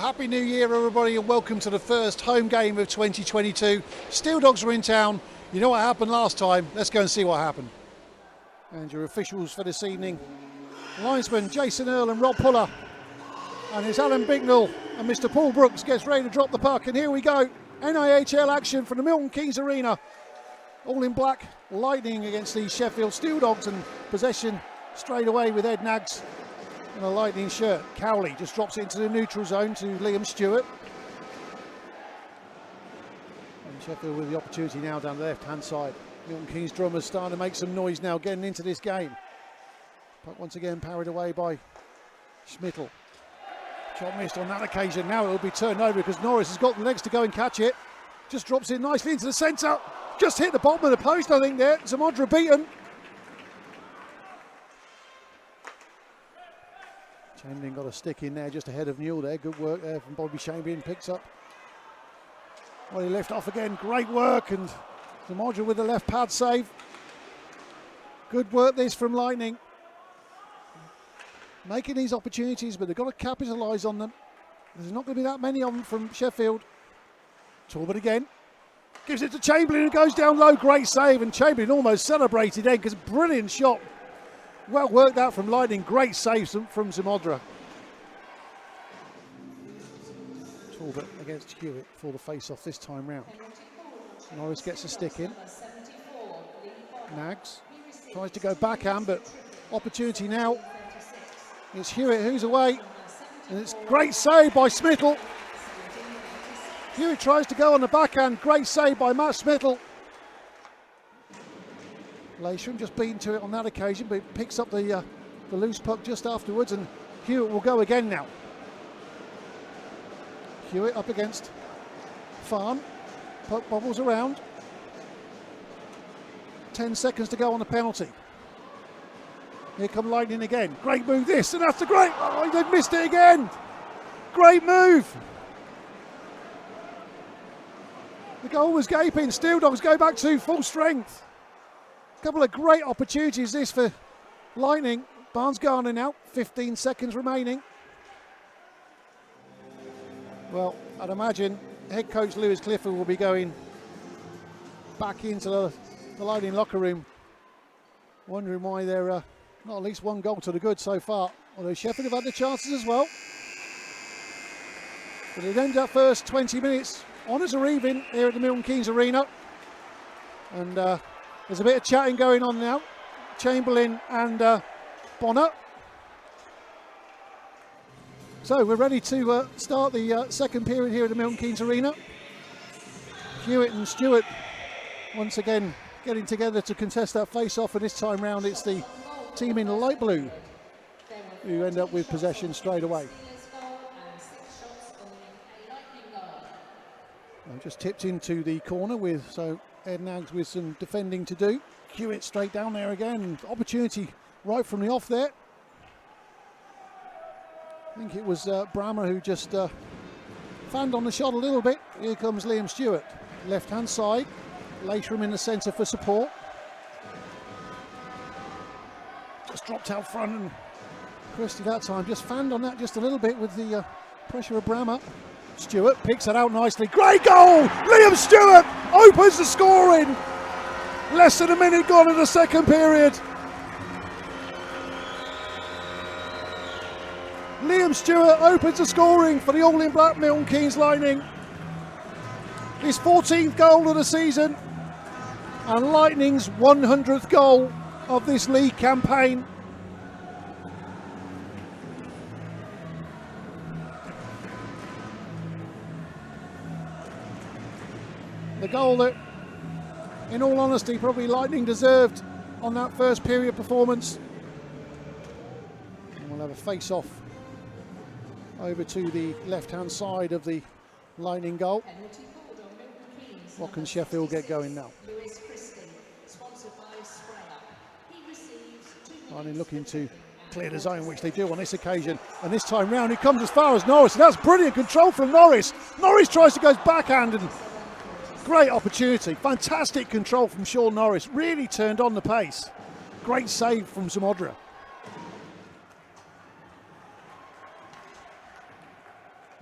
Happy New Year everybody, and welcome to the first home game of 2022. Steeldogs are in town. You know what happened last time? Let's go and see what happened. And your officials for this evening: linesmen Jason Earl and Rob Puller. And it's Alan Bicknell and Mr. Paul Brooks gets ready to drop the puck. And here we go. NIHL action from the Milton Keynes Arena. All in black, Lightning against the Sheffield Steeldogs, and possession straight away with Ed Naggs in a Lightning shirt. Cowley just drops it into the neutral zone to Liam Stewart. And Sheffield with the opportunity now down the left-hand side. Milton Keynes drummers starting to make some noise now, getting into this game. Puck once again parried away by Schmittel. Shot missed on that occasion. Now it'll be turned over because Norris has got the legs to go and catch it. Just drops it nicely into the centre. Just hit the bottom of the post, I think there. Zamodra beaten. Chamberlain got a stick in there just ahead of Newell there. Good work there from Bobby Chamberlain. Picks up. Well, he left off again. Great work. And Zamodra with the left pad save. Good work this from Lightning. Making these opportunities, but they've got to capitalise on them. There's not going to be that many of them from Sheffield. Talbot again. Gives it to Chamberlain, who goes down low. Great save, and Chamberlain almost celebrated then because brilliant shot. Well worked out from Lightning. Great save from Zamodra. Talbot against Hewitt for the face-off this time round. Norris gets a stick in. Naggs tries to go backhand, but opportunity now. It's Hewitt who's away, and it's great save by Schmittel. Hewitt tries to go on the backhand. Great save by Matt Schmittel. Lasham just beaten to it on that occasion, but it picks up the loose puck just afterwards, and Hewitt will go again now. Hewitt up against Farn. Puck bobbles around. 10 seconds to go on the penalty. Here come Lightning again. Great move this, and that's a great... Oh, they've missed it again. Great move. The goal was gaping. Steeldogs go back to full strength. A couple of great opportunities this for Lightning. Barnes-Garner now, 15 seconds remaining. Well, I'd imagine head coach Lewis Clifford will be going back into the Lightning locker room, wondering why they're not at least one goal to the good so far. Although Sheffield have had the chances as well. But it ended up first 20 minutes. Honours are even here at the Milton Keynes Arena. And there's a bit of chatting going on now. Chamberlain and Bonner. So we're ready to start the second period here at the Milton Keynes Arena. Hewitt and Stewart once again getting together to contest that face-off, and this time round it's the team in light blue who end up with possession straight away. Just tipped into the corner with Ed Naggs with some defending to do. Hewitt straight down there again. Opportunity right from the off there. I think it was Brammer who just fanned on the shot a little bit. Here comes Liam Stewart. Left hand side. Lasham in the centre for support. Just dropped out front, and Christie that time just fanned on that just a little bit with the pressure of Brammer. Stewart picks it out nicely. Great goal! Liam Stewart opens the scoring. Less than a minute gone in the second period. Liam Stewart opens the scoring for the all-in-black Milton Keynes Lightning. His 14th goal of the season, and Lightning's 100th goal of this league campaign. The goal that, in all honesty, probably Lightning deserved on that first period performance. And we'll have a face-off over to the left-hand side of the Lightning goal. What can Sheffield get going now? Lightning looking to clear the zone, which they do on this occasion. And this time round, he comes as far as Norris. And that's brilliant control from Norris. Norris tries to go backhand, and great opportunity. Fantastic control from Sean Norris. Really turned on the pace. Great save from Zamodra.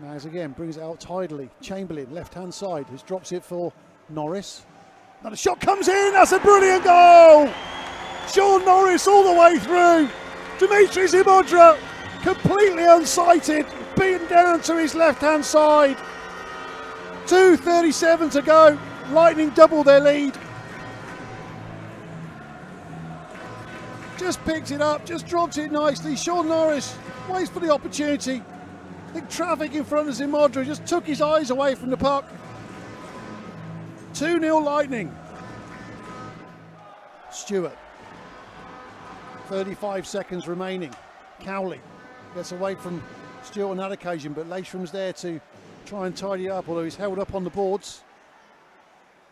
Naz again brings it out tidily. Chamberlain, left-hand side, just drops it for Norris. Now the shot comes in, that's a brilliant goal! Sean Norris all the way through. Dimitri Zimodra, completely unsighted, beaten down to his left-hand side. 2:37 to go, Lightning double their lead. Just picks it up, just drops it nicely. Sean Norris waits for the opportunity. I think traffic in front of Zimodra just took his eyes away from the puck. 2-0 Lightning. Stewart. 35 seconds remaining. Cowley gets away from Stewart on that occasion, but Laceram's there to try and tidy it up, although he's held up on the boards.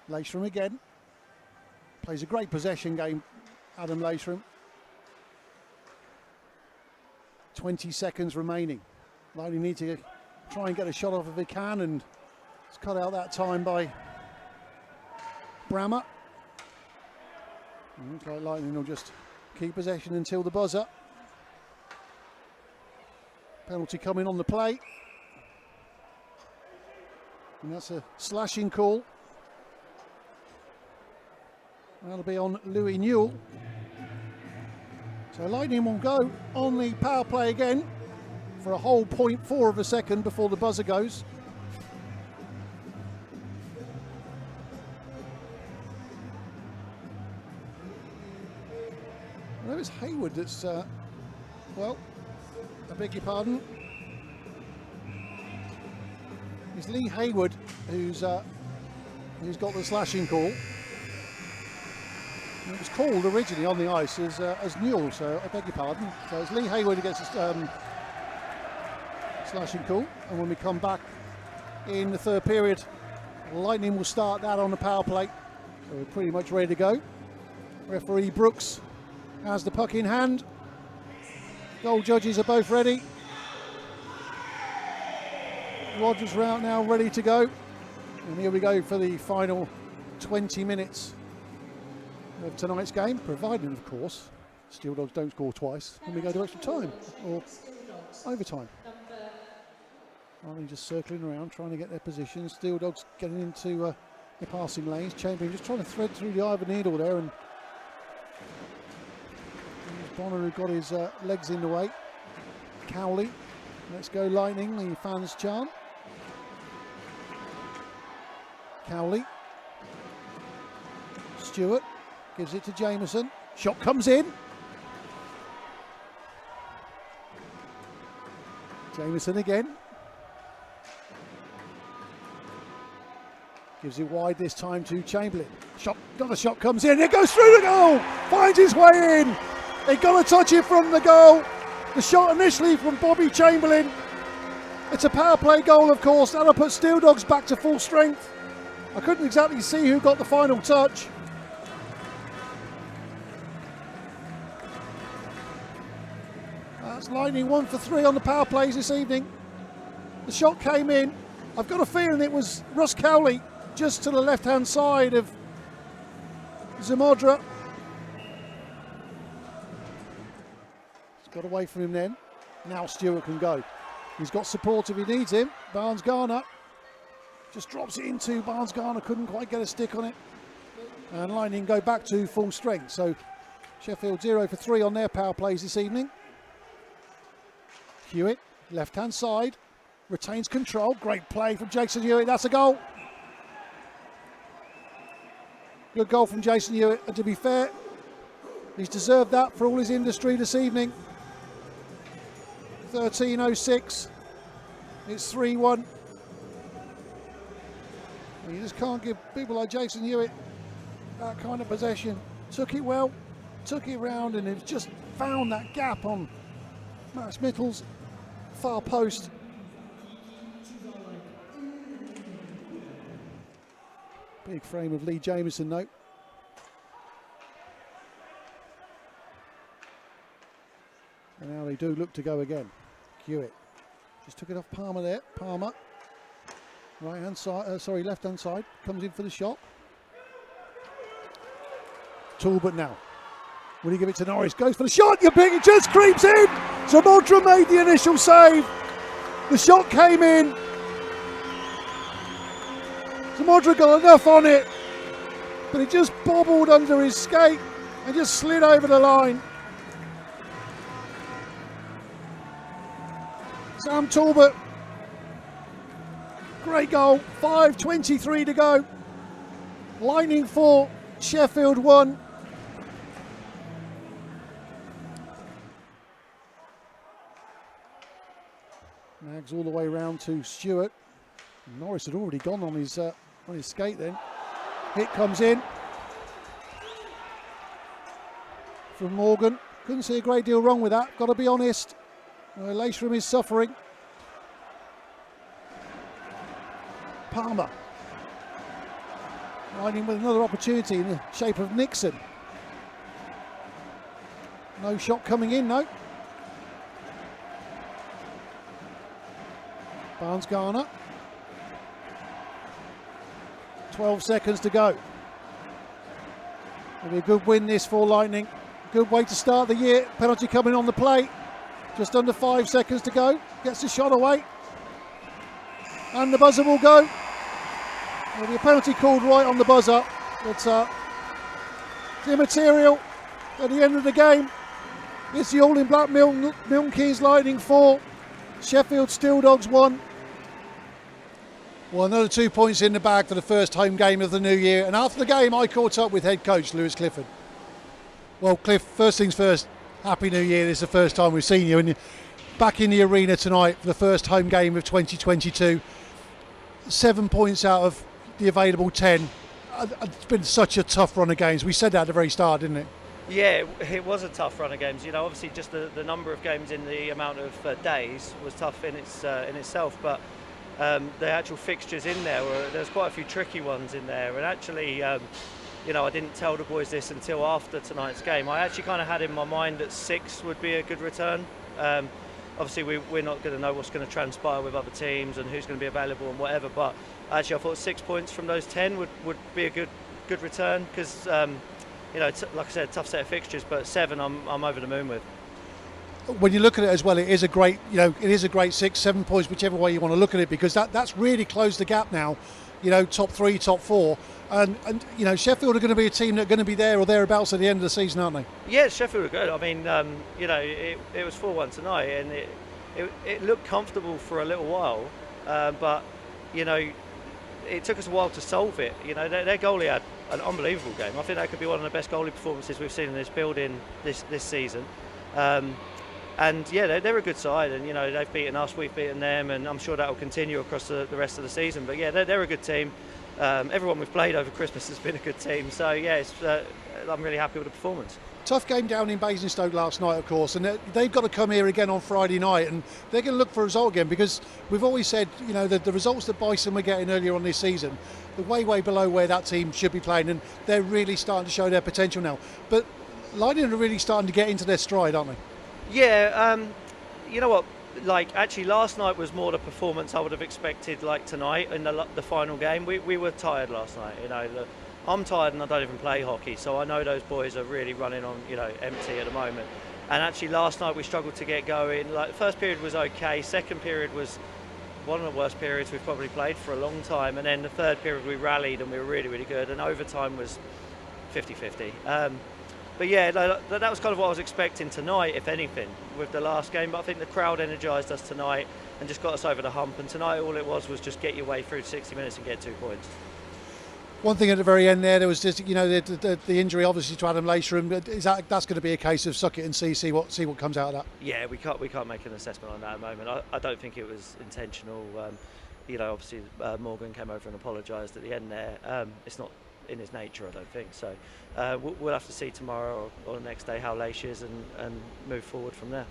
Laceram again. Plays a great possession game, Adam Laceram. 20 seconds remaining. Lightning need to try and get a shot off if they can, and it's cut out that time by Brammer. Looks like Lightning will just keep possession until the buzzer. Penalty coming on the play. And that's a slashing call. That'll be on Louis Newell. So Lightning will go on the power play again for a whole 0.4 of a second before the buzzer goes. Well, it's Hayward that's, well, I beg your pardon. It's Lee Hayward who's got the slashing call. It was called originally on the ice as Newell, so I beg your pardon. So it's Lee Hayward who gets a slashing call, and when we come back in the third period, Lightning will start that on the power play. So we're pretty much ready to go. Referee Brooks has the puck in hand. Goal judges are both ready. Rogers are out now, ready to go. And here we go for the final 20 minutes of tonight's game, provided, of course, Steeldogs don't score twice and we go to extra time or overtime. Lightning just circling around, trying to get their positions. Steeldogs getting into the passing lanes. Chamberlain just trying to thread through the eye of a needle there, and Bonner who got his legs in the way. Cowley, let's go Lightning, the fans chant. Cowley. Stewart gives it to Jameson. Shot comes in. Jameson again. Gives it wide this time to Chamberlain. Another shot comes in. It goes through the goal. Finds his way in. They got to touch it from the goal. The shot initially from Bobby Chamberlain. It's a power play goal, of course. That'll put Steeldogs back to full strength. I couldn't exactly see who got the final touch. That's Lightning 1 for 3 on the power plays this evening. The shot came in. I've got a feeling it was Russ Cowley just to the left-hand side of Zimodra. He's got away from him then. Now Stewart can go. He's got support if he needs him. Barnes-Garner just drops it into Barnes-Garner, couldn't quite get a stick on it. And Lightning go back to full strength. So Sheffield 0 for 3 on their power plays this evening. Hewitt, left-hand side, retains control. Great play from Jason Hewitt. That's a goal. Good goal from Jason Hewitt. And to be fair, he's deserved that for all his industry this evening. 13:06. It's 3-1. You just can't give people like Jason Hewitt that kind of possession. Took it well, took it round, and it's just found that gap on Max Mittle's far post. Big frame of Lee Jameson though. And now they do look to go again. Hewitt just took it off Palmer there. Palmer, right hand side, left hand side, comes in for the shot. Talbot now. Will he give it to Norris? Goes for the shot. You're big. It just creeps in. Zimodra made the initial save. The shot came in. Zamodra got enough on it, but it just bobbled under his skate and just slid over the line. Sam Talbot, great goal, 5:23 to go. Lightning 4, Sheffield 1. Nags all the way round to Stewart. Norris had already gone on his skate then. Hit comes in from Morgan. Couldn't see a great deal wrong with that, got to be honest. Leishram is suffering. Palmer. Riding with another opportunity in the shape of Nixon. No shot coming in, no. Barnes Garner. 12 seconds to go. It'll be a good win this for Lightning. Good way to start the year. Penalty coming on the plate. Just under 5 seconds to go. Gets the shot away. And the buzzer will go. There'll be a penalty called right on the buzzer. But it's immaterial at the end of the game. It's the all in black Milton Keynes Lightning 4. Sheffield Steeldogs 1. Well, another 2 points in the bag for the first home game of the new year. And after the game, I caught up with head coach Lewis Clifford. Well, Cliff, first things first, Happy New Year. This is the first time we've seen you. And you're back in the arena tonight for the first home game of 2022. 7 points out of the available 10. It's been such a tough run of games. We said that at the very start, didn't it? Yeah, it was a tough run of games. You know, obviously just the number of games in the amount of days was tough in itself. But the actual fixtures in there's quite a few tricky ones in there. And actually, you know, I didn't tell the boys this until after tonight's game. I actually kind of had in my mind that 6 would be a good return. Obviously, we're not going to know what's going to transpire with other teams and who's going to be available and whatever. But actually, I thought 6 points from those 10 would be a good return because, you know, like I said, tough set of fixtures. But 7, I'm over the moon with. When you look at it as well, it is a great, you know, it is a great 6, 7 points, whichever way you want to look at it, because that's really closed the gap now. You know, top 3, top 4, and you know, Sheffield are going to be a team that are going to be there or thereabouts at the end of the season, aren't they? Yeah, Sheffield are good. I mean, you know, it was 4-1 tonight, and it looked comfortable for a little while, but you know, it took us a while to solve it. You know, their goalie had an unbelievable game. I think that could be one of the best goalie performances we've seen in this building this season. And yeah, they're a good side, and you know, they've beaten us, we've beaten them, and I'm sure that will continue across the rest of the season. But yeah, they're a good team. Everyone we've played over Christmas has been a good team. So yeah, I'm really happy with the performance. Tough game down in Basingstoke last night, of course, and they've got to come here again on Friday night, and they're going to look for a result again, because we've always said, you know, the results that Bison were getting earlier on this season, they're way below where that team should be playing, and they're really starting to show their potential now. But Lightning are really starting to get into their stride, aren't they? Yeah, you know what? Like, actually, last night was more the performance I would have expected. Like tonight in the final game, we were tired last night. You know, I'm tired and I don't even play hockey, so I know those boys are really running on, you know, empty at the moment. And actually, last night we struggled to get going. Like, the first period was okay. Second period was one of the worst periods we've probably played for a long time. And then the third period we rallied and we were really good. And overtime was 50-50. But yeah, that was kind of what I was expecting tonight, if anything, with the last game. But I think the crowd energised us tonight and just got us over the hump. And tonight, all it was just get your way through 60 minutes and get 2 points. One thing at the very end there was just, you know, the injury obviously to Adam Leishram. That's going to be a case of suck it and see what comes out of that? Yeah, we can't make an assessment on that at the moment. I don't think it was intentional. You know, obviously Morgan came over and apologised at the end there. It's not in his nature, I don't think. So we'll have to see tomorrow or the next day how Leish is and move forward from there.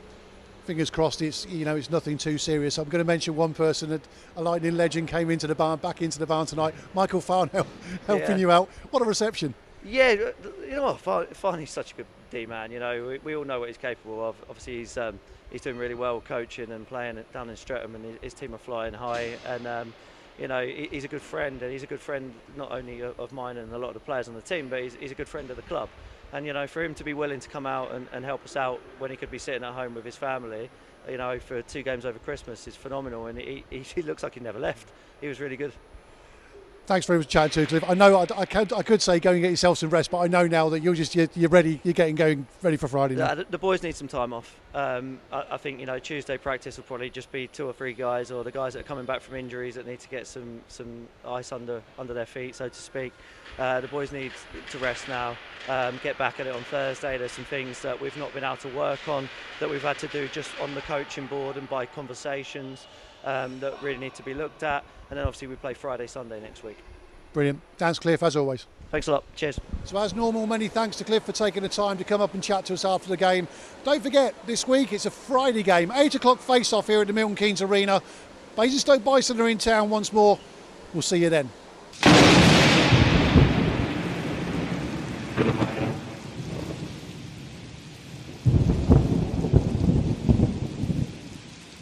Fingers crossed. It's nothing too serious. I'm going to mention one person that a Lightning legend came into the barn, back into the barn tonight. Michael Farnell helping you out. What a reception! Yeah, you know what? Farney's such a good D man. You know, we all know what he's capable of. Obviously, he's doing really well coaching and playing down in Streatham, and his team are flying high. And you know, he's a good friend, and he's a good friend not only of mine and a lot of the players on the team, but he's a good friend of the club. And you know, for him to be willing to come out and help us out when he could be sitting at home with his family, you know, for 2 games over Christmas is phenomenal, and he looks like he never left. He was really good. Thanks very much for chatting to, Cliff. I know I could say go and get yourself some rest, but I know now that you're ready. You're getting going ready for Friday now. The boys need some time off. I think, you know, Tuesday practice will probably just be 2 or 3 guys, or the guys that are coming back from injuries that need to get some ice under their feet, so to speak. The boys need to rest now. Get back at it on Thursday. There's some things that we've not been able to work on that we've had to do just on the coaching board and by conversations that really need to be looked at. And then obviously we play Friday, Sunday next week. Brilliant. Thanks, Cliff, as always. Thanks a lot. Cheers. So as normal, many thanks to Cliff for taking the time to come up and chat to us after the game. Don't forget, this week it's a Friday game, 8 o'clock face-off here at the Milton Keynes Arena. Basingstoke Bison are in town once more. We'll see you then.